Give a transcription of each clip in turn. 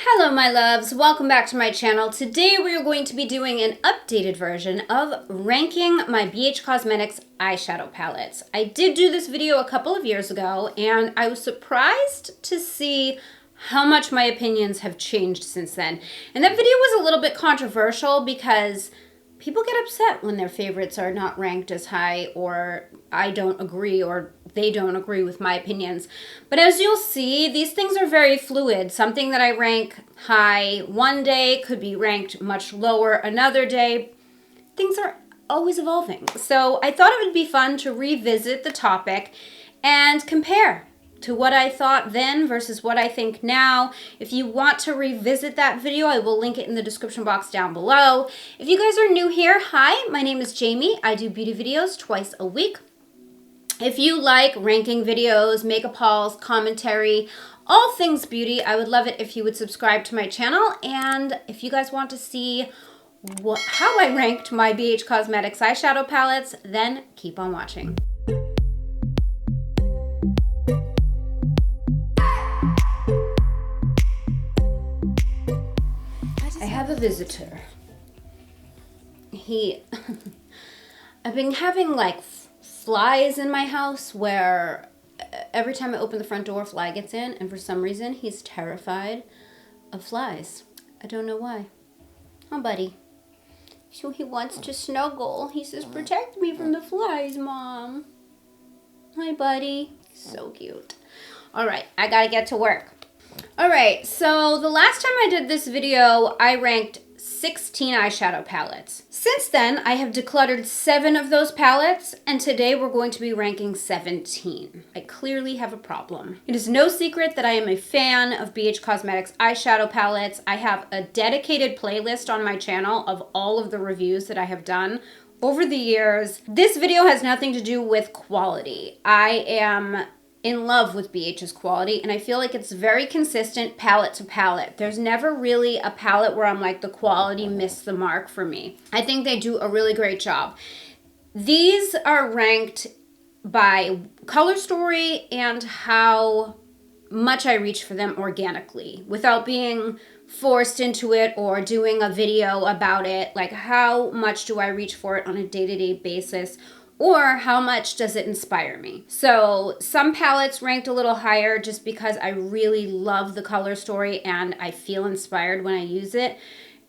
Hello my loves, welcome back to my channel. Today we are going to be doing an updated version of ranking my BH Cosmetics eyeshadow palettes. I did do this video a couple of years ago and I was surprised to see how much my opinions have changed since then. And that video was a little bit controversial because people get upset when their favorites are not ranked as high, or I don't agree, or they don't agree with my opinions. But as you'll see, these things are very fluid. Something that I rank high one day could be ranked much lower another day. Things are always evolving. So I thought it would be fun to revisit the topic and compare to what I thought then versus what I think now. If you want to revisit that video, I will link it in the description box down below. If you guys are new here, hi, my name is Jamie. I do beauty videos twice a week. If you like ranking videos, makeup hauls, commentary, all things beauty, I would love it if you would subscribe to my channel. And if you guys want to see how I ranked my BH Cosmetics eyeshadow palettes, then keep on watching. I have a visitor. I've been having like flies in my house where every time I open the front door, a fly gets in, and for some reason he's terrified of flies. I don't know why. Oh, buddy. So he wants to snuggle. He says, "Protect me from the flies, Mom." Hi, buddy. So cute. All right, I gotta get to work. All right, so the last time I did this video, I ranked 16 eyeshadow palettes. Since then, I have decluttered 7 of those palettes, and today we're going to be ranking 17. I clearly have a problem. It is no secret that I am a fan of BH Cosmetics eyeshadow palettes. I have a dedicated playlist on my channel of all of the reviews that I have done over the years. This video has nothing to do with quality. I am in love with BH's quality, and I feel like it's very consistent palette to palette. There's never really a palette where I'm like, the quality missed the mark for me. I think they do a really great job. These are ranked by color story and how much I reach for them organically without being forced into it or doing a video about it. Like, how much do I reach for it on a day-to-day basis? Or how much does it inspire me? So some palettes ranked a little higher just because I really love the color story and I feel inspired when I use it.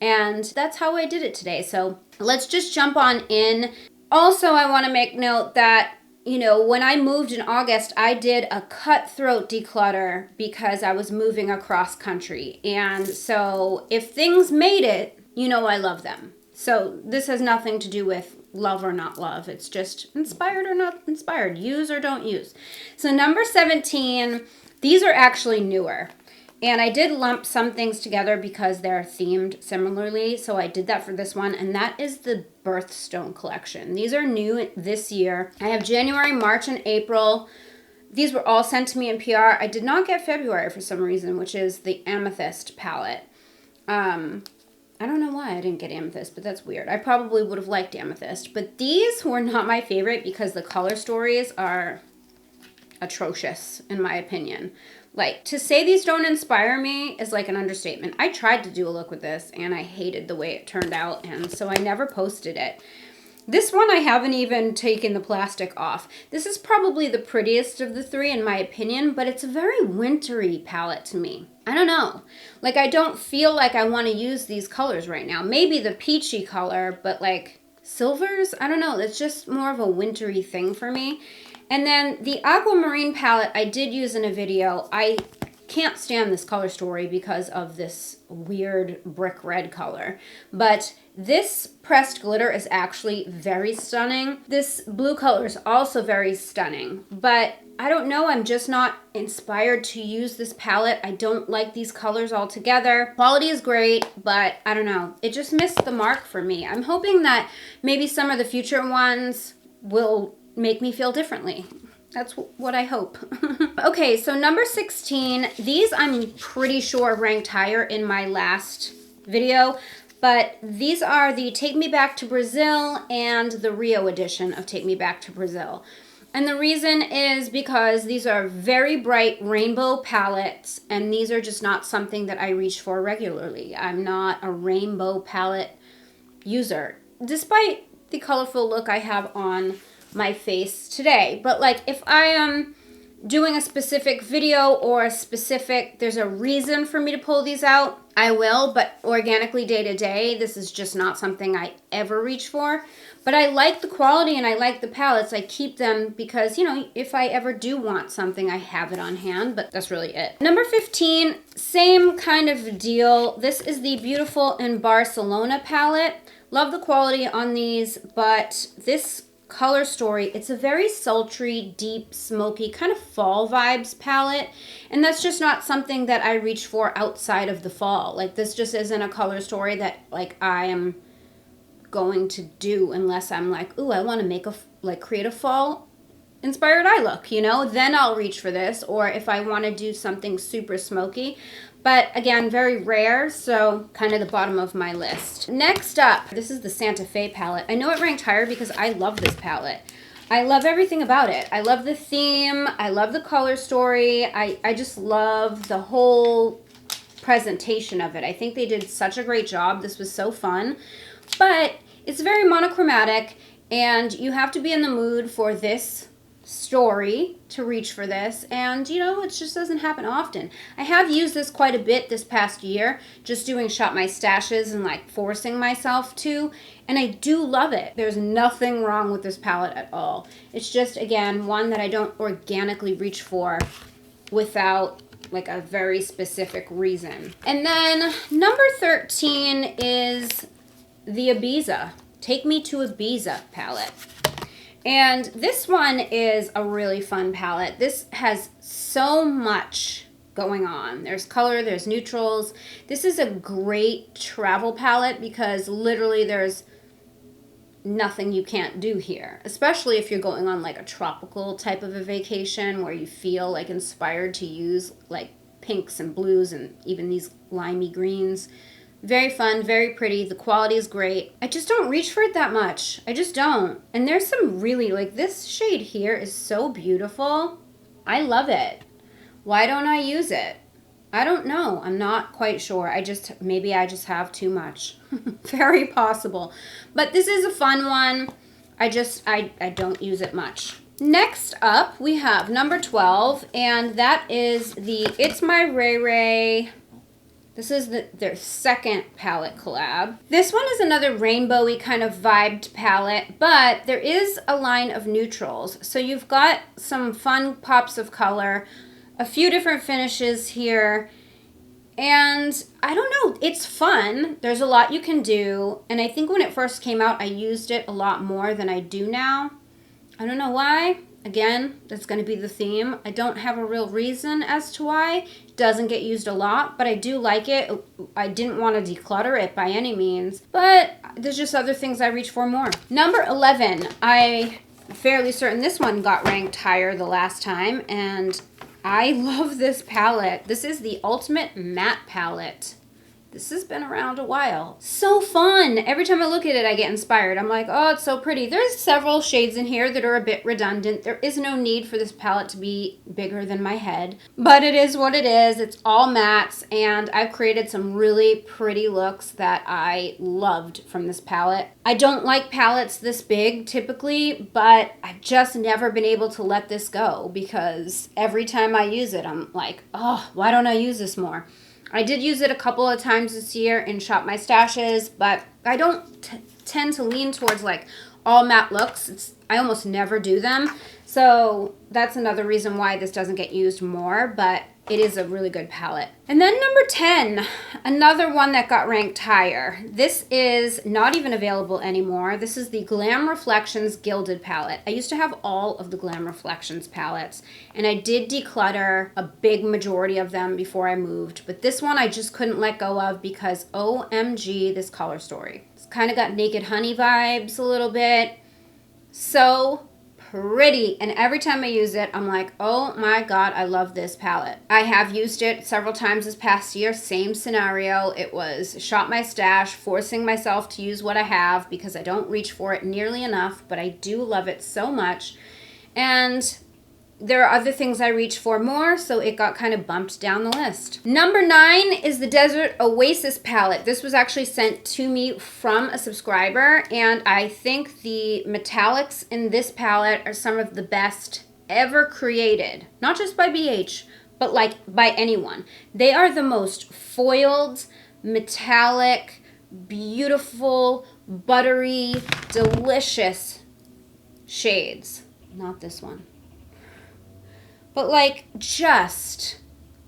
And that's how I did it today. So let's just jump on in. Also, I want to make note that, you know, when I moved in August, I did a cutthroat declutter because I was moving across country. And so if things made it, you know I love them. So this has nothing to do with love or not love. It's just inspired or not inspired. Use or don't use. So number 17, these are actually newer. And I did lump some things together because they're themed similarly. So I did that for this one. And that is the Birthstone collection. These are new this year. I have January, March, and April. These were all sent to me in PR. I did not get February for some reason, which is the Amethyst palette. I don't know why I didn't get Amethyst, but that's weird. I probably would have liked Amethyst, but these were not my favorite because the color stories are atrocious, in my opinion. Like, to say these don't inspire me is like an understatement. I tried to do a look with this, and I hated the way it turned out, and so I never posted it. This one I haven't even taken the plastic off. This is probably the prettiest of the 3 in my opinion, but it's a very wintry palette to me. I don't know. Like, I don't feel like I want to use these colors right now. Maybe the peachy color, but like silvers? I don't know. It's just more of a wintry thing for me. And then the Aquamarine palette I did use in a video. I can't stand this color story because of this weird brick red color. But this pressed glitter is actually very stunning. This blue color is also very stunning. But I don't know, I'm just not inspired to use this palette. I don't like these colors altogether. Quality is great, but I don't know. It just missed the mark for me. I'm hoping that maybe some of the future ones will make me feel differently. That's what I hope. Okay, so number 16. These I'm pretty sure ranked higher in my last video. But these are the Take Me Back to Brazil and the Rio edition of Take Me Back to Brazil. And the reason is because these are very bright rainbow palettes, and these are just not something that I reach for regularly. I'm not a rainbow palette user, despite the colorful look I have on my face today. But like if I am doing a specific video or there's a reason for me to pull these out, I will, but organically day to day, this is just not something I ever reach for. But I like the quality and I like the palettes. I keep them because, you know, if I ever do want something, I have it on hand, but that's really it. Number 15, same kind of deal. This is the Beautiful in Barcelona palette. Love the quality on these, but this color story, it's a very sultry, deep, smoky, kind of fall vibes palette, and that's just not something that I reach for outside of the fall. Like, this just isn't a color story that like I am going to do unless I'm like, ooh, I want to make create a fall inspired eye look, you know, then I'll reach for this, or if I want to do something super smoky. But again, very rare, so kind of the bottom of my list. Next up, this is the Santa Fe palette. I know it ranked higher because I love this palette. I love everything about it. I love the theme. I love the color story. I just love the whole presentation of it. I think they did such a great job. This was so fun. But it's very monochromatic, and you have to be in the mood for this story to reach for this, and you know, it just doesn't happen often. I have used this quite a bit this past year, just doing shop my stashes and like forcing myself to, and I do love it. There's nothing wrong with this palette at all. It's just, again, one that I don't organically reach for without like a very specific reason. And then number 13 is the Ibiza, Take Me to Ibiza palette. And this one is a really fun palette. This has so much going on. There's color, there's neutrals. This is a great travel palette because literally there's nothing you can't do here, especially if you're going on like a tropical type of a vacation where you feel like inspired to use like pinks and blues and even these limey greens. Very fun, very pretty. The quality is great. I just don't reach for it that much. I just don't. And there's some really, like this shade here is so beautiful. I love it. Why don't I use it? I don't know. I'm not quite sure. Maybe I just have too much. Very possible. But this is a fun one. I don't use it much. Next up, we have number 12, and that is the It's My Ray Ray. This is their second palette collab. This one is another rainbowy kind of vibed palette, but there is a line of neutrals. So you've got some fun pops of color, a few different finishes here, and I don't know, it's fun. There's a lot you can do, and I think when it first came out, I used it a lot more than I do now. I don't know why. Again, that's going to be the theme. I don't have a real reason as to why. It doesn't get used a lot, but I do like it. I didn't want to declutter it by any means, but there's just other things I reach for more. Number 11, I'm fairly certain this one got ranked higher the last time, and I love this palette. This is the Ultimate Matte Palette. This has been around a while. So fun. Every time I look at it, I get inspired. I'm like, oh, it's so pretty. There's several shades in here that are a bit redundant. There is no need for this palette to be bigger than my head, but it is what it is. It's all mattes, and I've created some really pretty looks that I loved from this palette. I don't like palettes this big typically, but I've just never been able to let this go because every time I use it, I'm like, oh, why don't I use this more? I did use it a couple of times this year in Shop My Stashes, but I don't tend to lean towards like all matte looks. I almost never do them. So that's another reason why this doesn't get used more, but it is a really good palette. And then number 10, another one that got ranked higher. This is not even available anymore. This is the GLAM Reflections Gilded palette. I used to have all of the GLAM Reflections palettes, and I did declutter a big majority of them before I moved, but this one I just couldn't let go of because OMG, this color story. It's kind of got Naked Honey vibes a little bit. So pretty, and every time I use it, I'm like, oh my god, I love this palette. I have used it several times this past year. Same scenario. It was shop my stash, forcing myself to use what I have because I don't reach for it nearly enough, but I do love it so much. And there are other things I reach for more, so it got kind of bumped down the list. Number 9 is the Desert Oasis palette. This was actually sent to me from a subscriber, and I think the metallics in this palette are some of the best ever created. Not just by BH, but like by anyone. They are the most foiled, metallic, beautiful, buttery, delicious shades. Not this one. But like, just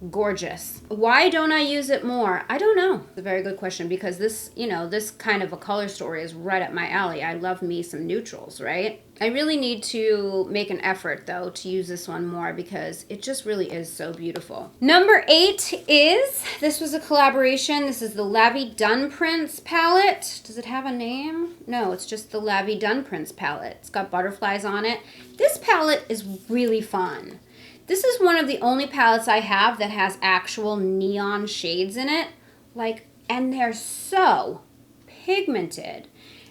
gorgeous. Why don't I use it more? I don't know. It's a very good question, because this, you know, this kind of a color story is right up my alley. I love me some neutrals, right? I really need to make an effort though to use this one more, because it just really is so beautiful. Number 8 is, this was a collaboration. This is the Lavi Dun Prince palette. Does it have a name? No, it's just the Lavi Dun Prince palette. It's got butterflies on it. This palette is really fun. This is one of the only palettes I have that has actual neon shades in it. Like, and they're so pigmented.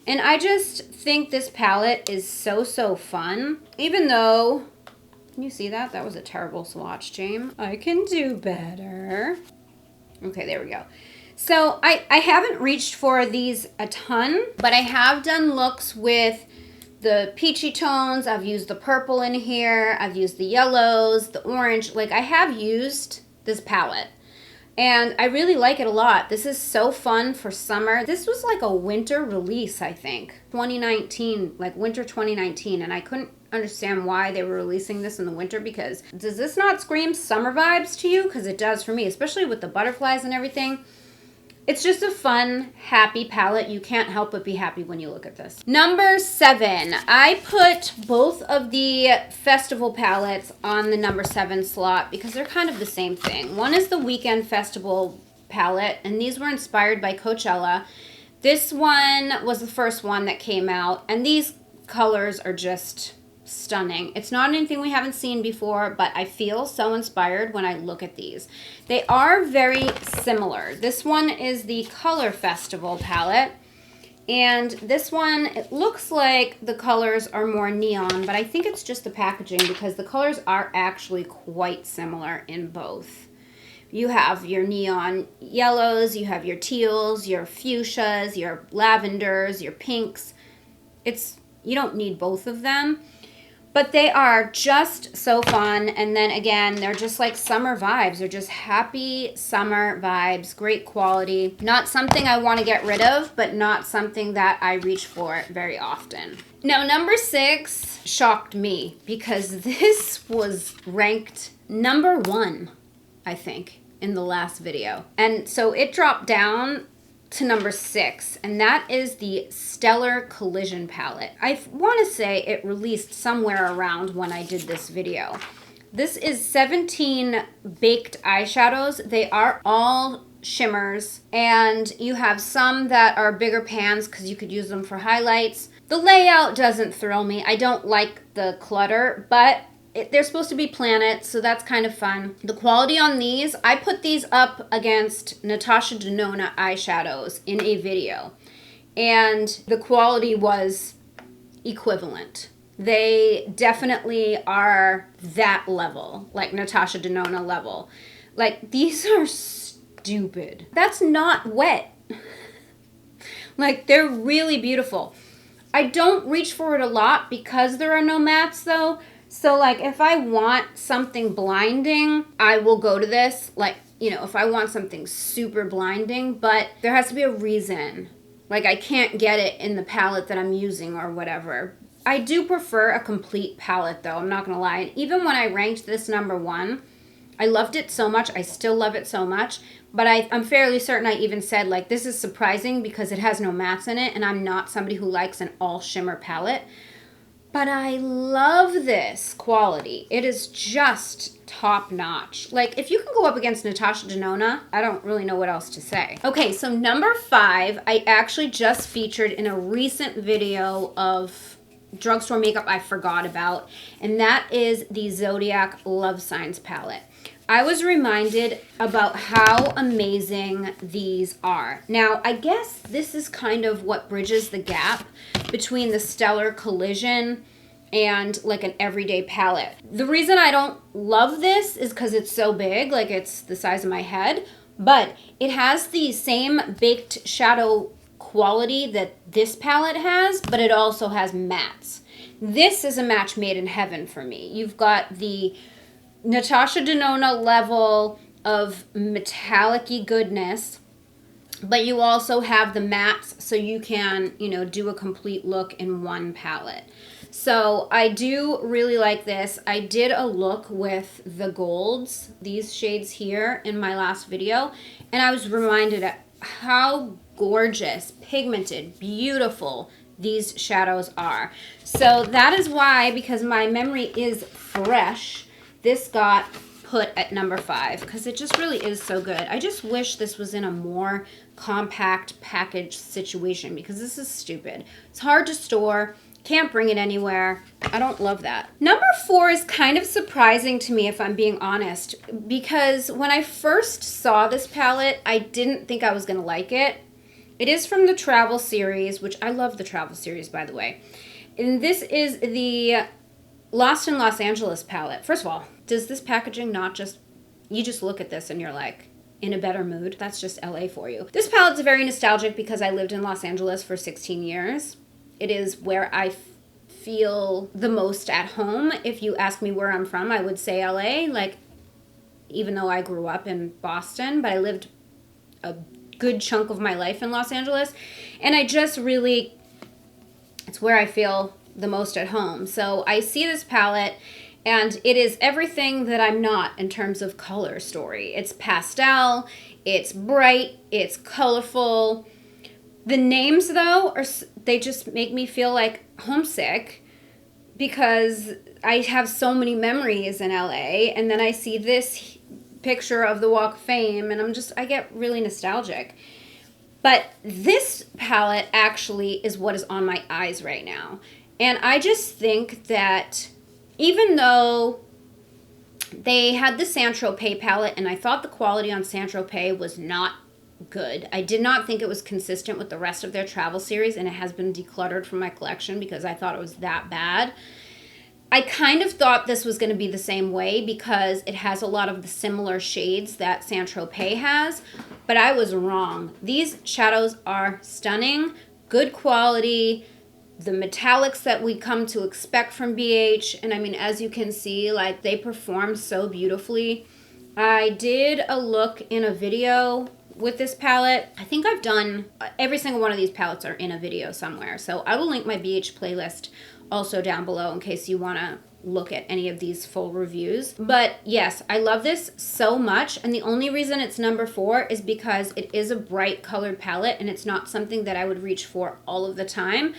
And I just think this palette is so, so fun. Even though, can you see that? That was a terrible swatch, James. I can do better. Okay, there we go. So I haven't reached for these a ton, but I have done looks with the peachy tones. I've used the purple in here. I've used the yellows, the orange. Like, I have used this palette, and I really like it a lot. This is so fun for summer. This was like a winter release, I think. 2019, like winter 2019, and I couldn't understand why they were releasing this in the winter, because does this not scream summer vibes to you? Because it does for me, especially with the butterflies and everything. It's just a fun, happy palette. You can't help but be happy when you look at this. Number 7. I put both of the festival palettes on the number 7 slot because they're kind of the same thing. One is the Weekend Festival palette, and these were inspired by Coachella. This one was the first one that came out, and these colors are just stunning. It's not anything we haven't seen before, but I feel so inspired when I look at these. They are very similar. This one is the Color Festival palette, and this one, it looks like the colors are more neon, but I think it's just the packaging, because the colors are actually quite similar in both. You have your neon yellows, you have your teals, your fuchsias, your lavenders, your pinks. You don't need both of them. But they are just so fun. And then again, they're just like summer vibes. They're just happy summer vibes, great quality. Not something I want to get rid of, but not something that I reach for very often. Now, number 6 shocked me, because this was ranked number 1, I think, in the last video. And so it dropped down to number 6, and that is the Stellar Collision palette. I want to say it released somewhere around when I did this video. This is 17 baked eyeshadows. They are all shimmers, and you have some that are bigger pans because you could use them for highlights. The layout doesn't thrill me. I don't like the clutter, but they're supposed to be planets, so that's kind of fun. The quality on these, I put these up against Natasha Denona eyeshadows in a video, and the quality was equivalent. They definitely are that level, like Natasha Denona level. Like, these are stupid. That's not wet. Like, they're really beautiful. I don't reach for it a lot because there are no mattes though. So, like, if I want something blinding, I will go to this. Like, you know, if I want something super blinding, but there has to be a reason. Like, I can't get it in the palette that I'm using or whatever. I do prefer a complete palette, though. I'm not going to lie. And even when I ranked this number 1, I loved it so much. I still love it so much. But I'm fairly certain I even said, like, this is surprising because it has no mattes in it, and I'm not somebody who likes an all-shimmer palette. But I love this quality. It is just top notch. Like, if you can go up against Natasha Denona, I don't really know what else to say. Okay, so number 5, I actually just featured in a recent video of drugstore makeup I forgot about, and that is the Zodiac Love Signs palette. I was reminded about how amazing these are. Now, I guess this is kind of what bridges the gap between the Stellar Collision and like an everyday palette. The reason I don't love this is because it's so big, like it's the size of my head, but it has the same baked shadow quality that this palette has, but it also has mattes. This is a match made in heaven for me. You've got the Natasha Denona level of metallic-y goodness, but you also have the mattes, so you can, you know, do a complete look in one palette. So I do really like this. I did a look with the golds, these shades here, in my last video, and I was reminded of how gorgeous, pigmented, beautiful these shadows are. So that is why, because my memory is fresh, this got put at number 5, because it just really is so good. I just wish this was in a more compact package situation, because this is stupid. It's hard to store. Can't bring it anywhere. I don't love that. Number 4 is kind of surprising to me, if I'm being honest, because when I first saw this palette, I didn't think I was going to like it. It is from the Travel series, which I love the Travel series, by the way. And this is the Lost in Los Angeles palette. First of all, does this packaging not just, you just look at this and you're like, in a better mood? That's just LA for you. This palette's very nostalgic because I lived in Los Angeles for 16 years. It is where I feel the most at home. If you ask me where I'm from, I would say LA, like, even though I grew up in Boston, but I lived a good chunk of my life in Los Angeles, and I just really, it's where I feel the most at home. So I see this palette, and it is everything that I'm not in terms of color story. It's pastel, it's bright, it's colorful. The names, though, they just make me feel like homesick, because I have so many memories in LA, and then I see this picture of the Walk of Fame, and I get really nostalgic. But this palette actually is what is on my eyes right now. And I just think that even though they had the Saint-Tropez palette, and I thought the quality on Saint-Tropez was not good. I did not think it was consistent with the rest of their travel series, and it has been decluttered from my collection because I thought it was that bad. I kind of thought this was going to be the same way because it has a lot of the similar shades that Saint-Tropez has, but I was wrong. These shadows are stunning, good quality, the metallics that we come to expect from BH, and I mean, as you can see, like, they perform so beautifully. I did a look in a video with this palette. I think I've done, every single one of these palettes are in a video somewhere, so I will link my BH playlist also down below in case you want to look at any of these full reviews. But yes, I love this so much, and the only reason it's number 4 is because it is a bright colored palette, and it's not something that I would reach for all of the time,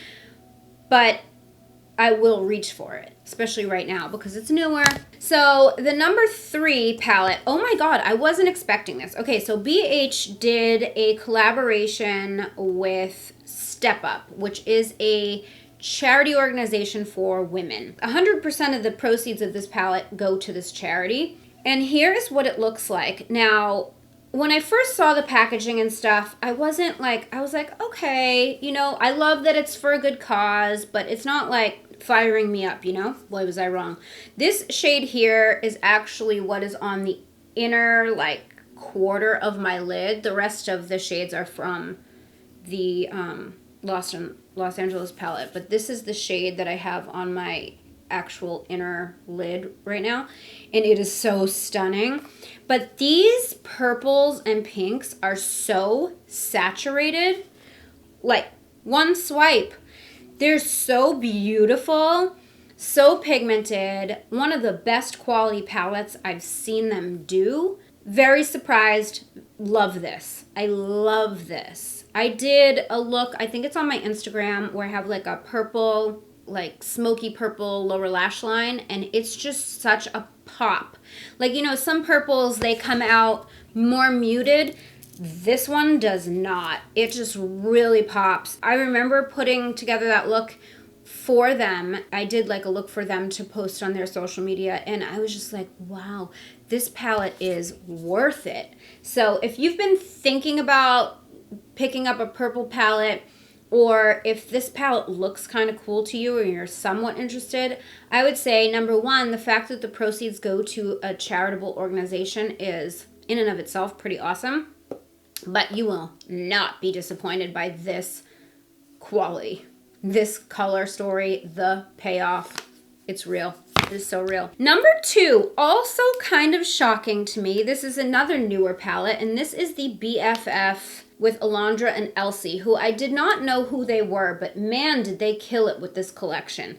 but I will reach for it, especially right now because it's newer. So the number 3 palette, oh my god, I wasn't expecting this. Okay, so BH did a collaboration with Step Up, which is a charity organization for women. 100% of the proceeds of this palette go to this charity. And here's what it looks like. Now, when I first saw the packaging and stuff, I was like, okay, you know, I love that it's for a good cause, but it's not like firing me up, you know? Boy, was I wrong. This shade here is actually what is on the inner, like, quarter of my lid. The rest of the shades are from the Los Angeles palette, but this is the shade that I have on my actual inner lid right now, and it is so stunning. But these purples and pinks are so saturated, like one swipe. They're so beautiful, so pigmented, one of the best quality palettes I've seen them do. Very surprised, love this. I love this. I did a look, I think it's on my Instagram, where I have like a purple, like smoky purple lower lash line, and it's just such a pop. Like, you know, some purples, they come out more muted. This one does not. It just really pops. I remember putting together that look for them. I did like a look for them to post on their social media, and I was just like, wow, this palette is worth it. So if you've been thinking about picking up a purple palette, or if this palette looks kind of cool to you or you're somewhat interested, I would say, number one, the fact that the proceeds go to a charitable organization is in and of itself pretty awesome. But you will not be disappointed by this quality, this color story, the payoff. It's real. It is so real. Number two, also kind of shocking to me. This is another newer palette, and this is the BFF with Alondra and Elsie, who I did not know who they were, but man, did they kill it with this collection.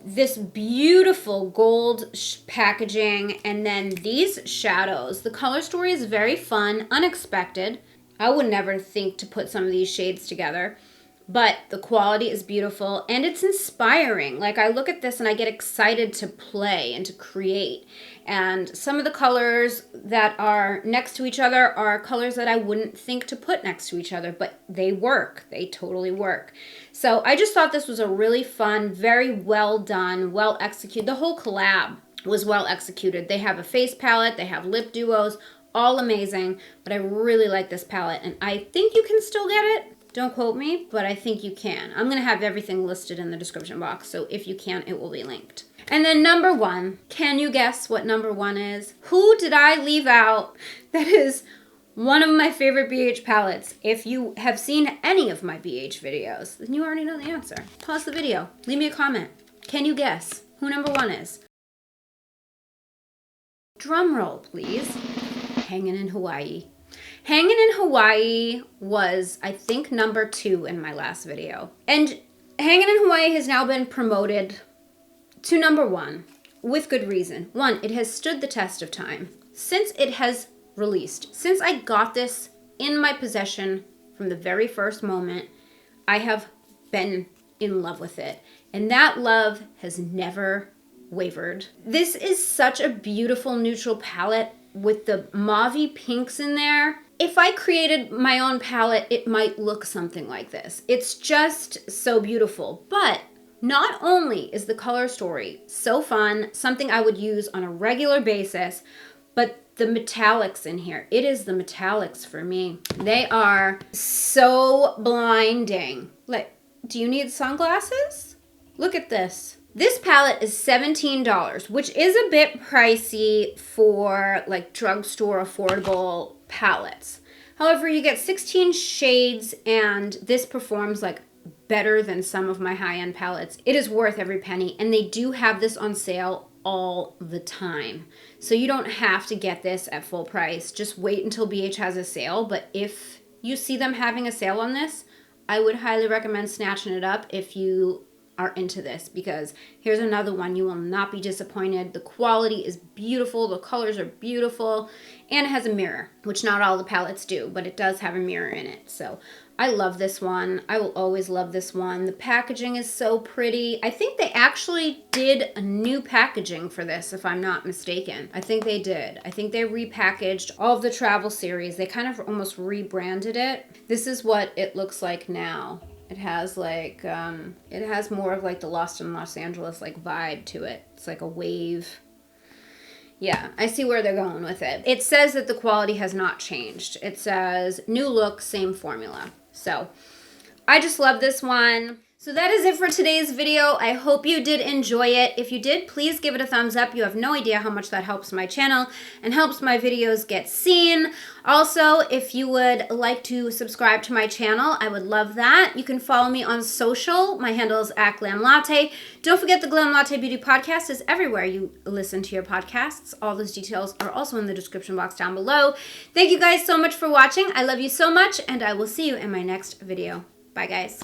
This beautiful gold packaging, and then these shadows. The color story is very fun, unexpected. I would never think to put some of these shades together, but the quality is beautiful and it's inspiring. Like, I look at this and I get excited to play and to create. And some of the colors that are next to each other are colors that I wouldn't think to put next to each other, but they work. They totally work. So I just thought this was a really fun, very well done, well executed. The whole collab was well executed. They have a face palette, they have lip duos, all amazing, but I really like this palette and I think you can still get it. Don't quote me, but I think you can. I'm going to have everything listed in the description box, so if you can, it will be linked. And then number one, can you guess what number one is? Who did I leave out? That is one of my favorite BH palettes. If you have seen any of my BH videos, then you already know the answer. Pause the video. Leave me a comment. Can you guess who number one is? Drum roll, please. Hangin in Hawaii. Hangin in Hawaii was, I think, number two in my last video. And Hangin in Hawaii has now been promoted to number one with good reason. One, it has stood the test of time. Since it has released, since I got this in my possession from the very first moment, I have been in love with it. And that love has never wavered. This is such a beautiful neutral palette with the mauve pinks in there. If I created my own palette, it might look something like this. It's just so beautiful. But not only is the color story so fun, something I would use on a regular basis, but the metallics in here. It is the metallics for me. They are so blinding. Like, do you need sunglasses? Look at this. This palette is $17, which is a bit pricey for like drugstore affordable palettes. However, you get 16 shades and this performs like better than some of my high-end palettes. It is worth every penny, and they do have this on sale all the time. So you don't have to get this at full price. Just wait until BH has a sale, but if you see them having a sale on this, I would highly recommend snatching it up if you are into this, because here's another one. You will not be disappointed. The quality is beautiful, the colors are beautiful, and it has a mirror, which not all the palettes do, but it does have a mirror in it. So I love this one. I will always love this one. The packaging is so pretty. I think they actually did a new packaging for this, if I'm not mistaken. I think they did. I think they repackaged all of the travel series. They kind of almost rebranded it. This is what it looks like now. It has like, it has more of like the Lost in Los Angeles like vibe to it. It's like a wave. Yeah, I see where they're going with it. It says that the quality has not changed. It says new look, same formula. So I just love this one. So that is it for today's video. I hope you did enjoy it. If you did, please give it a thumbs up. You have no idea how much that helps my channel and helps my videos get seen. Also, if you would like to subscribe to my channel, I would love that. You can follow me on social. My handle is @GLAMLATTE. Don't forget the Glam Latte Beauty Podcast is everywhere you listen to your podcasts. All those details are also in the description box down below. Thank you guys so much for watching. I love you so much, and I will see you in my next video. Bye, guys.